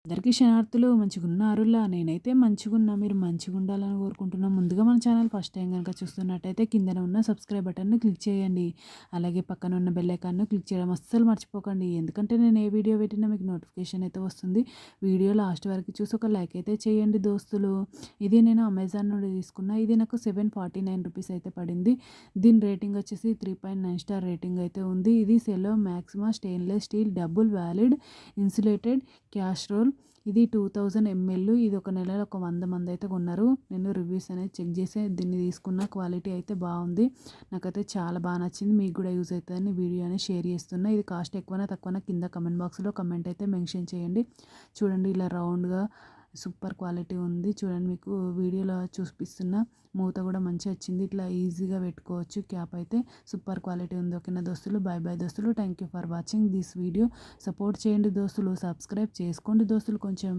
అందరికీ శనార్థులు మంచిగున్నారులా నేనైతే మంచిగున్నా. మీరు మంచిగుండాలని కోరుకుంటున్నా. ముందుగా మన ఛానల్ ఫస్ట్ టైం కనుక చూస్తున్నట్టయితే కిందన ఉన్న సబ్స్క్రైబ్ బటన్ను క్లిక్ చేయండి. అలాగే పక్కన ఉన్న బెల్ ఐకాన్ను క్లిక్ చేయడం అస్సలు మర్చిపోకండి. ఎందుకంటే నేను ఏ వీడియో పెట్టినా మీకు నోటిఫికేషన్ అయితే వస్తుంది. వీడియో లాస్ట్ వరకు చూసి ఒక లైక్ అయితే చేయండి దోస్తులు. ఇది నేను అమెజాన్ నుండి తీసుకున్నా. ఇది నాకు 749 రూపీస్ అయితే పడింది. దీని రేటింగ్ వచ్చేసి 3.9 స్టార్ రేటింగ్ అయితే ఉంది. ఇది Cello మ్యాక్సిమా stainless steel double valid insulated Castrol. ఇది 2000 ml. ఇది ఒక నెలలో ఒక 100 మంది అయితే కొన్నారు. నేను రివ్యూస్ అనేది చెక్ చేసి దీన్ని తీసుకున్న. క్వాలిటీ అయితే బాగుంది. నాకైతే చాలా బాగా నచ్చింది. మీకు కూడా యూజ్ అవుతుందని వీడియో అనేది షేర్ చేస్తున్నా. ఇది కాస్ట్ ఎక్కువనా తక్కువనా కింద కమెంట్ బాక్స్లో కమెంట్ అయితే మెన్షన్ చేయండి. చూడండి ఇలా రౌండ్గా సూపర్ క్వాలిటీ ఉంది. చూడండి మీకు వీడియోలో చూపిస్తున్న మూత కూడా మంచిగా వచ్చింది. ఇట్లా ఈజీగా పెట్టుకోవచ్చు. క్యాప్ అయితే సూపర్ క్వాలిటీ ఉంది. ఓకేనా దోస్తులు, బాయ్ బాయ్ దోస్తులు. Thank you for watching this video. Support చేయండి దోస్తులు, సబ్స్క్రైబ్ చేసుకోండి దోస్తులు కొంచెం.